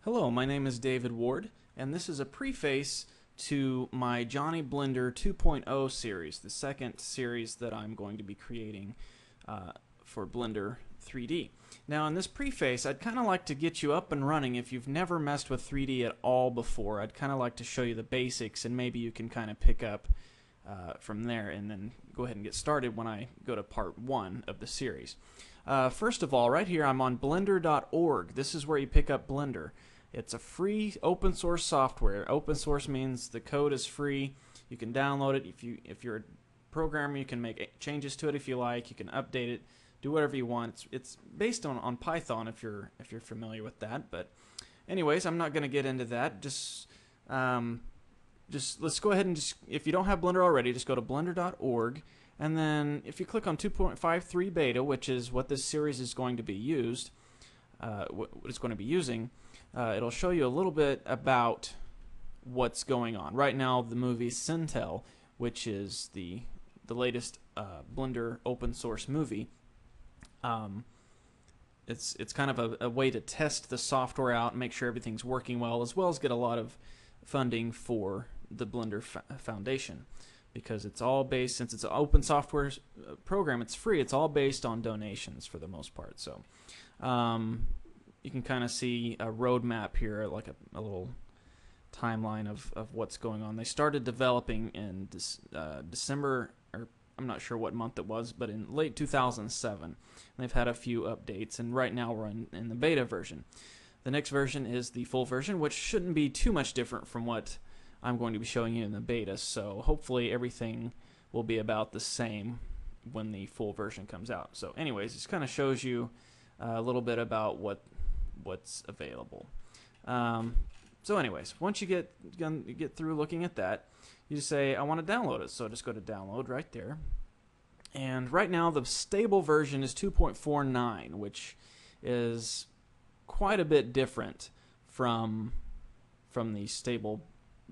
Hello, my name is David Ward, and this is a preface to my Johnny Blender 2.0 series, the second series that I'm going to be creating for Blender 3D. Now, in this preface, I'd kind of like to get you up and running if you've never messed with 3D at all before. I'd kind of like to show you the basics, and maybe you can kind of pick up from there and then go ahead and get started when I go to part 1 of the series. First of all, right here I'm on blender.org. This is where you pick up Blender. It's a free open source software. Open source means the code is free. You can download it. If you're a programmer, you can make changes to it if you like. You can update it, do whatever you want. It's based on Python if you're familiar with that. But anyways, I'm not going to get into that. Just let's go ahead and if you don't have Blender already, just go to blender.org. And then if you click on 2.53 beta, which is what this series is going to be using, it'll show you a little bit about what's going on. Right now, the movie Sintel, which is the latest Blender open source movie, it's kind of a way to test the software out and make sure everything's working well as get a lot of funding for the Blender Foundation. Because it's all based, since it's an open software program, it's free, it's all based on donations for the most part. So you can kind of see a roadmap here, like a little timeline of what's going on. They started developing in December, or I'm not sure what month it was, but in late 2007. They've had a few updates, and right now we're in the beta version. The next version is the full version, which shouldn't be too much different from what I'm going to be showing you in the beta, so hopefully everything will be about the same when the full version comes out. So anyways, this kind of shows you a little bit about what's available. So anyways, once you get through looking at that, you just say, I want to download it. So just go to download right there. And right now the stable version is 2.49, which is quite a bit different from the stable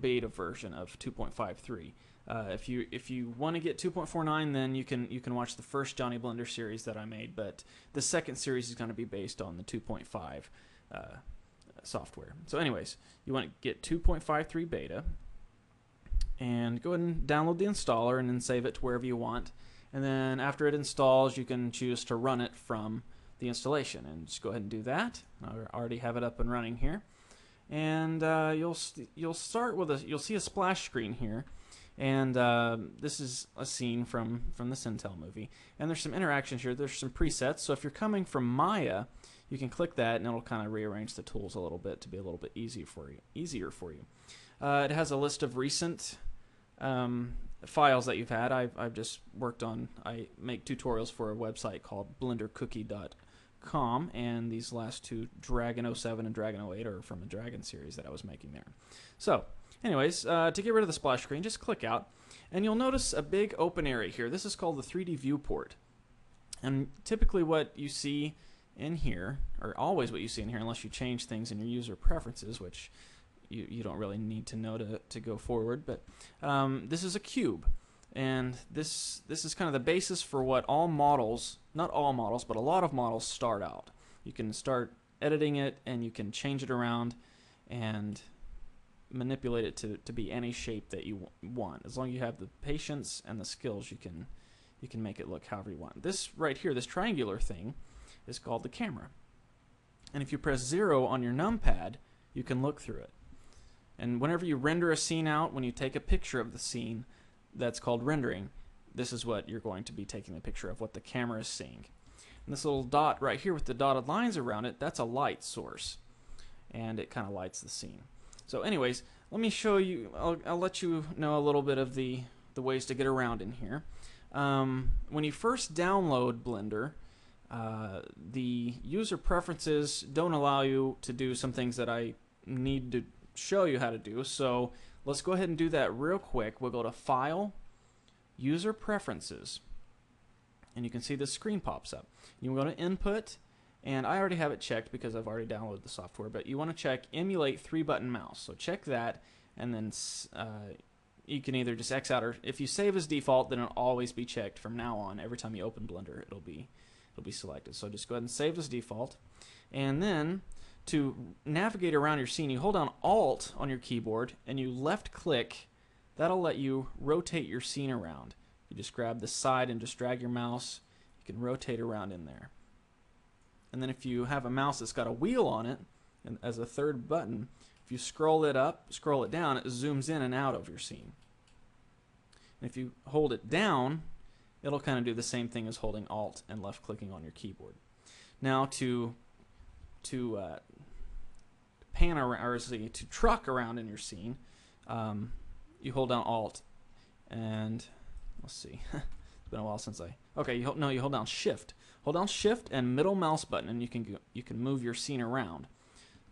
beta version of 2.53. If you want to get 2.49, then you can watch the first Johnny Blender series that I made, but the second series is going to be based on the 2.5 software. So anyways, you want to get 2.53 beta and go ahead and download the installer and then save it to wherever you want, and then after it installs you can choose to run it from the installation, and just go ahead and do that. I already have it up and running here. And you'll see a splash screen here, and this is a scene from the Sintel movie, and there's some interactions here. There's some presets, so if you're coming from Maya, you can click that and it'll kind of rearrange the tools a little bit to be a little bit easier for you. It has a list of recent files that you've had. I've just worked on, I make tutorials for a website called blendercookie.com, and these last two, Dragon 07 and Dragon 08, are from a Dragon series that I was making there. So anyways, to get rid of the splash screen, just click out and you'll notice a big open area here. This is called the 3D viewport, and typically what you see in here, or always what you see in here unless you change things in your user preferences, which you don't really need to know to go forward, but this is a cube. And this is kind of the basis for what all models, not all models, but a lot of models start out. You can start editing it and you can change it around and manipulate it to be any shape that you want. As long as you have the patience and the skills, you can make it look however you want. This right here, this triangular thing, is called the camera. And if you press 0 on your numpad, you can look through it. And whenever you render a scene out, when you take a picture of the scene, that's called rendering. This is what you're going to be taking a picture of, what the camera is seeing. And this little dot right here with the dotted lines around it, that's a light source, and it kind of lights the scene. So anyways, let me show you, I'll let you know a little bit of the ways to get around in here. When you first download Blender, the user preferences don't allow you to do some things that I need to show you how to do, so let's go ahead and do that real quick. We'll go to File, User Preferences, and you can see the screen pops up. You will go to Input, and I already have it checked because I've already downloaded the software, but you want to check Emulate 3-button mouse. So check that, and then you can either just X out, or if you save as default, then it'll always be checked from now on. Every time you open Blender, it'll be selected. So just go ahead and save as default, and then to navigate around your scene, you hold down Alt on your keyboard and you left click. That'll let you rotate your scene around. You just grab the side and just drag your mouse. You can rotate around in there. And then if you have a mouse that's got a wheel on it, and as a third button, if you scroll it up, scroll it down, it zooms in and out of your scene. And if you hold it down, it'll kind of do the same thing as holding Alt and left clicking on your keyboard. Now to pan around, or to truck around in your scene, you hold down Alt, and let's see, it's been a while since you hold down Shift. Hold down Shift and middle mouse button, and you can move your scene around.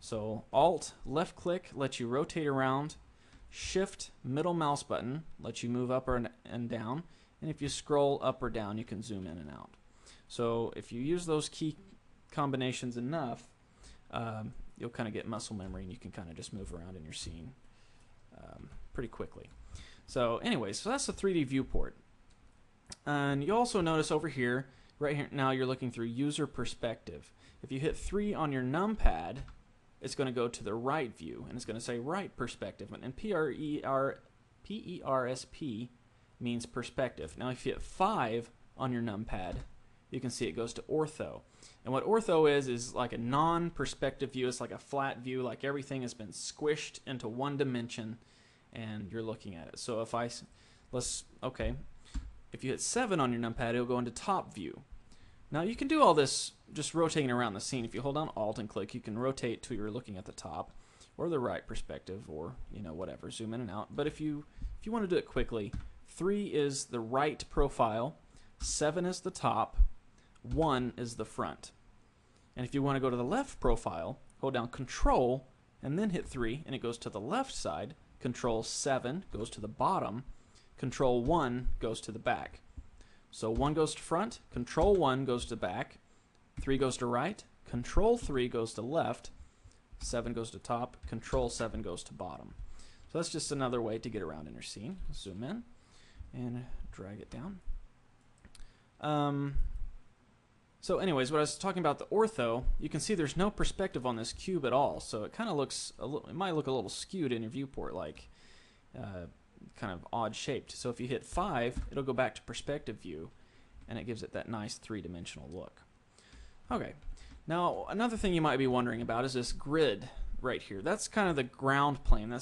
So Alt, left click lets you rotate around. Shift, middle mouse button lets you move up and down. And if you scroll up or down, you can zoom in and out. So if you use those key combinations enough, you'll kind of get muscle memory, and you can kind of just move around in your scene pretty quickly. So anyways, so that's the 3D viewport. And you also notice over here, right here now, you're looking through user perspective. If you hit 3 on your numpad, it's going to go to the right view, and it's going to say right perspective. And P-E-R-S-P means perspective. Now if you hit 5 on your numpad, you can see it goes to ortho. And what ortho is like a non-perspective view. It's like a flat view, like everything has been squished into one dimension, and you're looking at it. So if if you hit 7 on your numpad, it'll go into top view. Now you can do all this just rotating around the scene. If you hold down Alt and click, you can rotate till you're looking at the top or the right perspective, or whatever, zoom in and out. But if you want to do it quickly, 3 is the right profile, 7 is the top, 1 is the front. And if you want to go to the left profile, hold down Control and then hit 3, and it goes to the left side. Control 7 goes to the bottom. Control 1 goes to the back. So 1 goes to front, Control 1 goes to back, 3 goes to right, Control 3 goes to left, 7 goes to top, Control 7 goes to bottom. So that's just another way to get around in your scene. Zoom in and drag it down. So anyways, what I was talking about, the ortho, you can see there's no perspective on this cube at all. So it kind of looks it might look a little skewed in your viewport, like kind of odd shaped. So if you hit 5, it'll go back to perspective view, and it gives it that nice three-dimensional look. Okay, now another thing you might be wondering about is this grid right here. That's kind of the ground plane.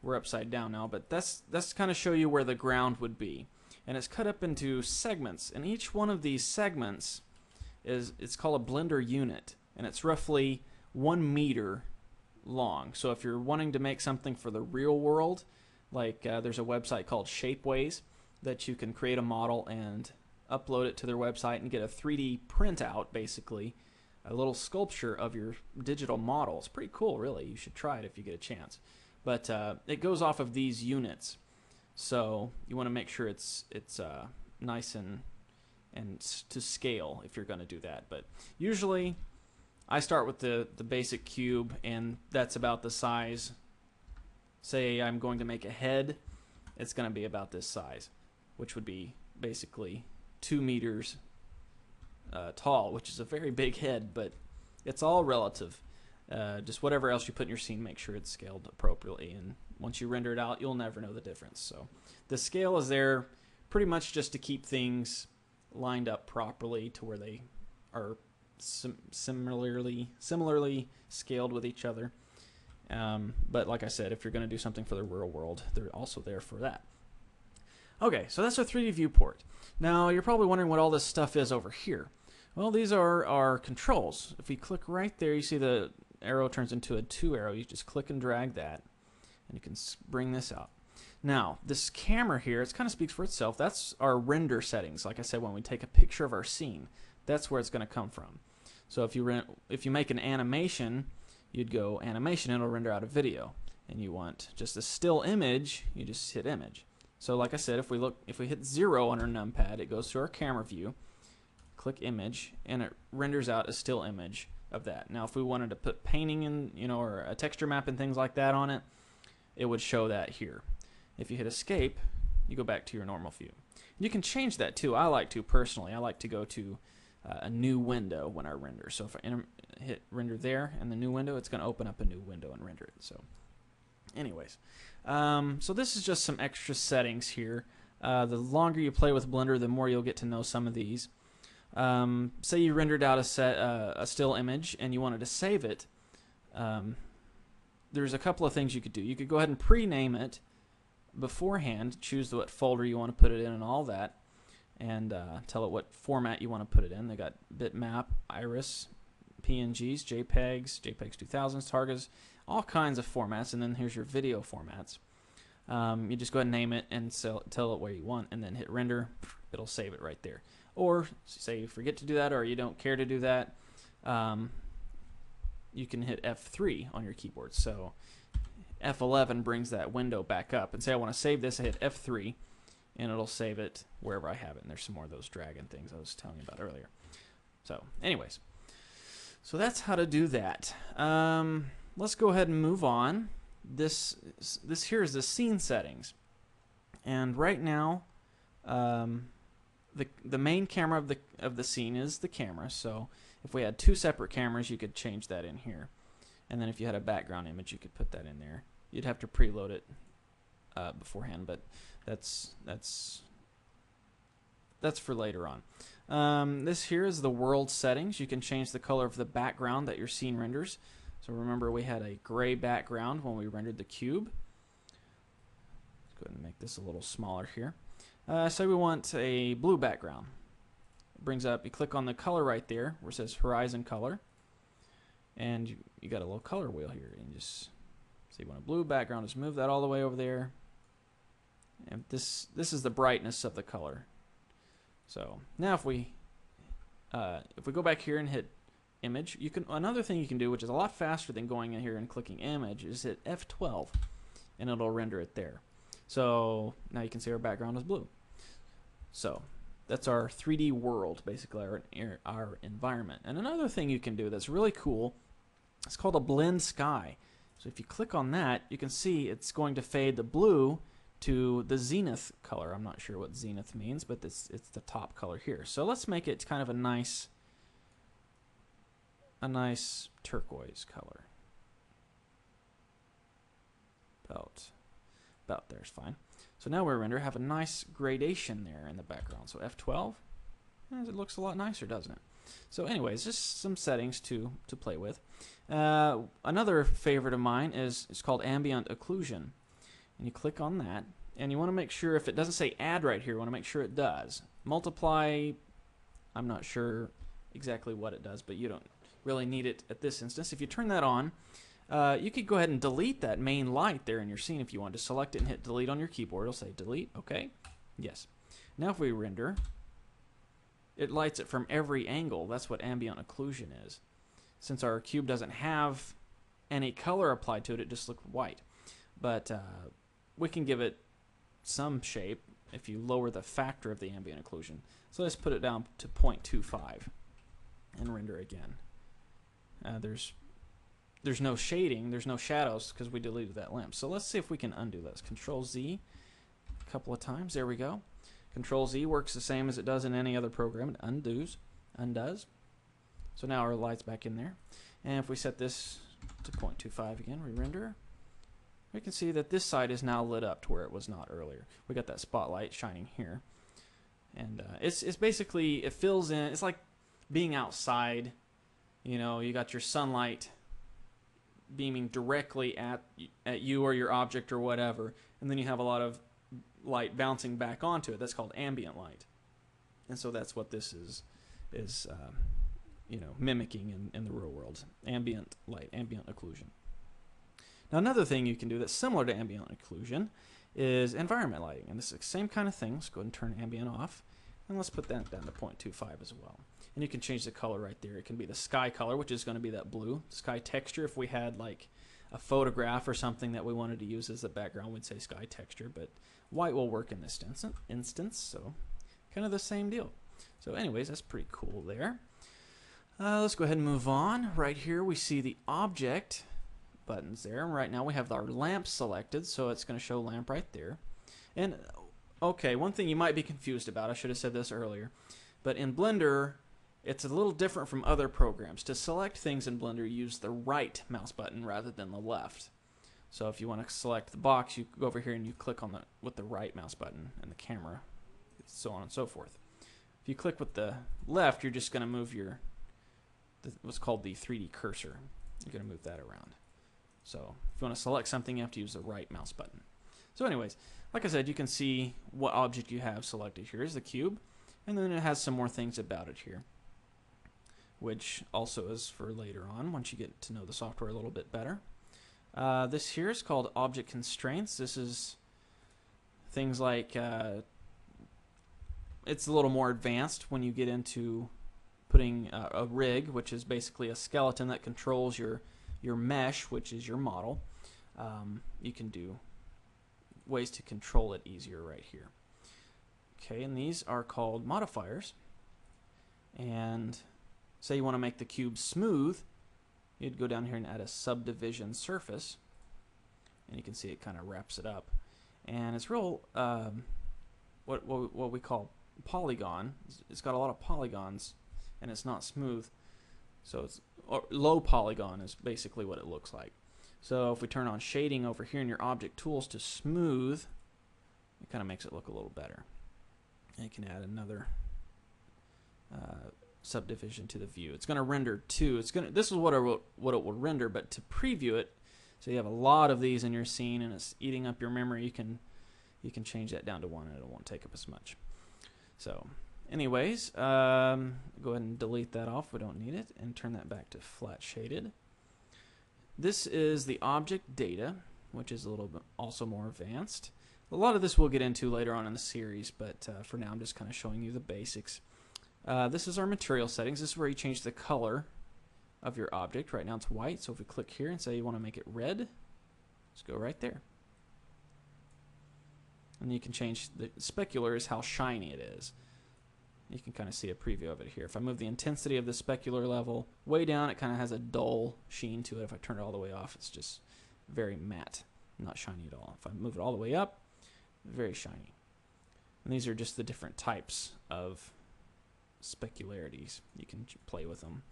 We're upside down now, but that's kind of show you where the ground would be. And it's cut up into segments, and each one of these segments it's called a Blender unit, and it's roughly 1 meter long. So if you're wanting to make something for the real world, like there's a website called Shapeways that you can create a model and upload it to their website and get a 3D printout, basically a little sculpture of your digital model. It's pretty cool, really. You should try it if you get a chance. But it goes off of these units, so you want to make sure it's nice and to scale if you're going to do that. But usually I start with the basic cube, and that's about the size. Say I'm going to make a head, it's going to be about this size, which would be basically 2 meters tall, which is a very big head, but it's all relative. Just whatever else you put in your scene, make sure it's scaled appropriately, and once you render it out, you'll never know the difference. So the scale is there pretty much just to keep things lined up properly to where they are similarly scaled with each other. But like I said, if you're going to do something for the real world, they're also there for that. Okay, so that's our 3D viewport. Now you're probably wondering what all this stuff is over here. Well, these are our controls. If we click right there, you see the arrow turns into a 2 arrow. You just click and drag that, and you can bring this out. Now, this camera here, it kind of speaks for itself. That's our render settings. Like I said, when we take a picture of our scene, that's where it's going to come from. So if you make an animation, you'd go animation, and it'll render out a video. And you want just a still image, you just hit image. So like I said, if we hit 0 on our numpad, it goes to our camera view. Click image, and it renders out a still image of that. Now if we wanted to put painting in, or a texture map and things like that on it, it would show that here. If you hit escape, you go back to your normal view. You can change that too. I like to personally. I like to go to a new window when I render. So if I hit render there and the new window, it's going to open up a new window and render it. So anyways, so this is just some extra settings here. The longer you play with Blender, the more you'll get to know some of these. Say you rendered out a still image and you wanted to save it. There's a couple of things you could do. You could go ahead and pre-name it beforehand, choose what folder you want to put it in and all that, and tell it what format you want to put it in. They got bitmap, iris, PNGs, JPEGs, JPEGs 2000s, Targas, all kinds of formats, and then here's your video formats. You just go ahead and name it and tell it where you want, and then hit render. It'll save it right there. Or say you forget to do that, or you don't care to do that, you can hit F3 on your keyboard. So F11 brings that window back up, and say I want to save this, I hit F3 and it'll save it wherever I have it. And there's some more of those dragon things I was telling you about earlier. So anyways, so that's how to do that. Let's go ahead and move on. This here is the scene settings, and right now the main camera of the scene is the camera. So if we had two separate cameras, you could change that in here, and then if you had a background image, you could put that in there. You'd have to preload it beforehand, but that's for later on. This here is the world settings. You can change the color of the background that your scene renders. So remember, we had a gray background when we rendered the cube. Let's go ahead and make this a little smaller here. Say we want a blue background. It brings up, you click on the color right there where it says horizon color, and you got a little color wheel here, and just say you want a blue background. Just move that all the way over there, and this is the brightness of the color. So now if we go back here and hit image, another thing you can do, which is a lot faster than going in here and clicking image, is hit F12 and it'll render it there. So now you can see our background is blue. So that's our 3D world, basically our environment. And another thing you can do that's really cool, it's called a blend sky. So if you click on that, you can see it's going to fade the blue to the zenith color. I'm not sure what zenith means, but it's the top color here. So let's make it kind of a nice turquoise color. About there's fine. So now we have a nice gradation there in the background. So F12, it looks a lot nicer, doesn't it? So anyways, just some settings to play with. Another favorite of mine is called ambient occlusion. And you click on that, and you want to make sure, if it doesn't say add right here, you want to make sure it does. Multiply, I'm not sure exactly what it does, but you don't really need it at this instance. If you turn that on, you could go ahead and delete that main light there in your scene if you want to. Select it and hit delete on your keyboard. It'll say delete. Okay. Yes. Now if we render, it lights it from every angle. That's what ambient occlusion is. Since our cube doesn't have any color applied to it, it just looks white. But we can give it some shape if you lower the factor of the ambient occlusion. So let's put it down to 0.25 and render again. There's no shading, there's no shadows because we deleted that lamp. So let's see if we can undo this. Control Z a couple of times. There we go. Control Z works the same as it does in any other program. It undoes. So now our light's back in there. And if we set this to 0.25 again, re-render, we can see that this side is now lit up to where it was not earlier. We got that spotlight shining here. And it's basically, it fills in, it's like being outside. You know, you got your sunlight beaming directly at you or your object or whatever, and then you have a lot of light bouncing back onto it. That's called ambient light. And so that's what this is mimicking in the real world. Ambient light, ambient occlusion. Now another thing you can do that's similar to ambient occlusion is environment lighting. And this is the same kind of thing. Let's go ahead and turn ambient off. And let's put that down to 0.25 as well. And you can change the color right there. It can be the sky color, which is going to be that blue. Sky texture, if we had like a photograph or something that we wanted to use as the background, we'd say sky texture. But white will work in this instance, so kind of the same deal. So anyways, that's pretty cool there. Let's go ahead and move on. Right here we see the object buttons there. And right now we have our lamp selected, so it's going to show lamp right there. And okay, one thing you might be confused about, I should have said this earlier, but in Blender, It's a little different from other programs. To select things in Blender, use the right mouse button rather than the left. So if you want to select the box, you go over here and you click on with the right mouse button and the camera, so on and so forth. If you click with the left, you're just going to move what's called the 3D cursor. You're going to move that around. So if you want to select something, you have to use the right mouse button. So anyways, like I said, you can see what object you have selected. Here is the cube, and then it has some more things about it here, which also is for later on once you get to know the software a little bit better. This here is called object constraints. This is things like it's a little more advanced when you get into putting a rig, which is basically a skeleton that controls your mesh, which is your model. You can do ways to control it easier right here. Okay, and these are called modifiers. And say you want to make the cube smooth, you'd go down here and add a subdivision surface, and you can see it kind of wraps it up. And it's real, what we call polygon. It's got a lot of polygons, and it's not smooth. So it's low polygon is basically what it looks like. So if we turn on shading over here in your object tools to smooth, it kind of makes it look a little better. And you can add another subdivision to the view. It's going to render two. This is what it will render, but to preview it, so you have a lot of these in your scene and it's eating up your memory, you can change that down to one and it won't take up as much. So anyways, go ahead and delete that off. We don't need it, and turn that back to flat shaded. This is the object data, which is a little bit also more advanced. A lot of this we'll get into later on in the series, but for now I'm just kind of showing you the basics. This is our material settings. This is where you change the color of your object. Right now it's white, so if we click here and say you want to make it red, just go right there. And you can change the specular is how shiny it is. You can kind of see a preview of it here. If I move the intensity of the specular level way down, it kind of has a dull sheen to it. If I turn it all the way off, it's just very matte, not shiny at all. If I move it all the way up, very shiny. And these are just the different types of specularities. You can play with them.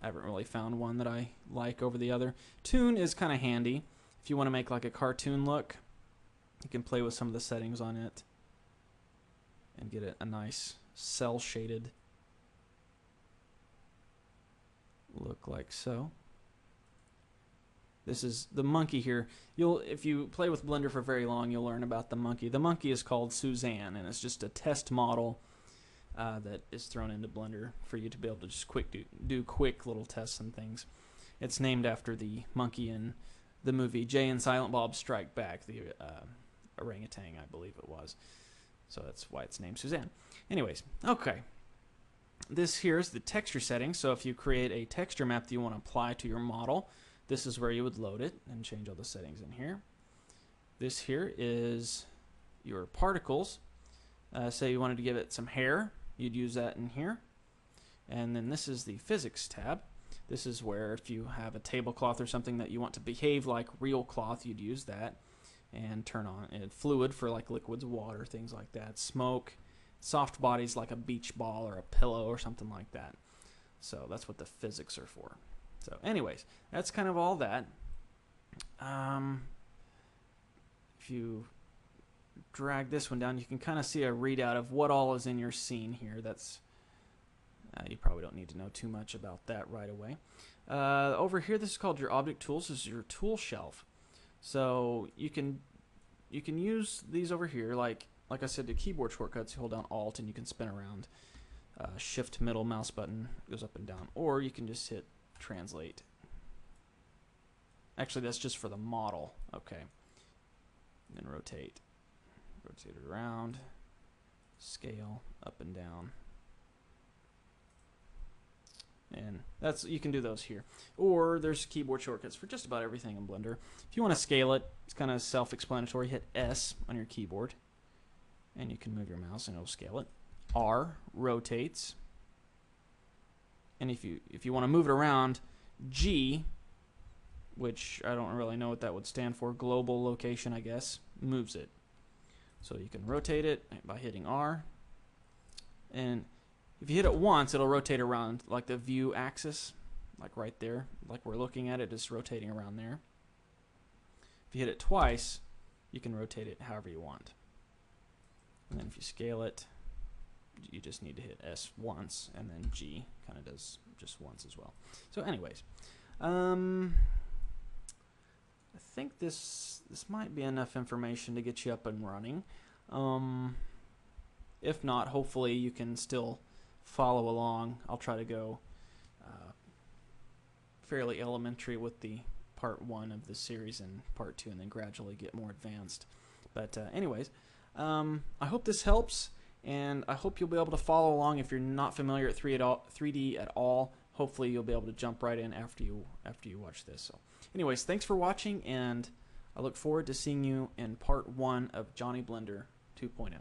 I haven't really found one that I like over the other. Tune is kind of handy. If you want to make like a cartoon look, you can play with some of the settings on it and get a nice cell shaded look like so. This is the monkey here. If you play with Blender for very long, you'll learn about the monkey. The monkey is called Suzanne, and it's just a test model that is thrown into Blender for you to be able to just do quick little tests and things. It's named after the monkey in the movie Jay and Silent Bob Strike Back, the orangutan, I believe it was. So that's why it's named Suzanne. Anyways, okay. This here is the texture settings. So if you create a texture map that you want to apply to your model, this is where you would load it and change all the settings in here. This here is your particles. Say you wanted to give it some hair, you'd use that in here. And then this is the physics tab. This is where if you have a tablecloth or something that you want to behave like real cloth, you'd use that. And turn on fluid for like liquids, water, things like that. Smoke, soft bodies like a beach ball or a pillow or something like that. So that's what the physics are for. So anyways, that's kind of all that. If you drag this one down, you can kind of see a readout of what all is in your scene here. That's you probably don't need to know too much about that right away. Over here, this is called your object tools. This is your tool shelf. So you can use these over here, like I said, the keyboard shortcuts. You hold down Alt and you can spin around. Shift middle mouse button goes up and down, or you can just hit Translate. Actually, that's just for the model. Okay. And then rotate it around, scale up and down. And you can do those here. Or there's keyboard shortcuts for just about everything in Blender. If you want to scale it, it's kind of self-explanatory. Hit S on your keyboard, and you can move your mouse and it'll scale it. R rotates. And if you want to move it around, G, which I don't really know what that would stand for, global location, I guess, moves it. So you can rotate it by hitting R. And If you hit it once, it'll rotate around like the view axis, like right there, like we're looking at it, just rotating around there. If you hit it twice, you can rotate it however you want. And then if you scale it, you just need to hit S once, and then G kind of does just once as well. So anyways, I think this might be enough information to get you up and running. If not, hopefully you can still follow along. I'll try to go fairly elementary with the part 1 of the series and part 2, and then gradually get more advanced. But anyways, I hope this helps, and I hope you'll be able to follow along. If you're not familiar with 3D at all, hopefully you'll be able to jump right in after you watch this. So anyways, thanks for watching, and I look forward to seeing you in part 1 of Johnny Blender 2.0.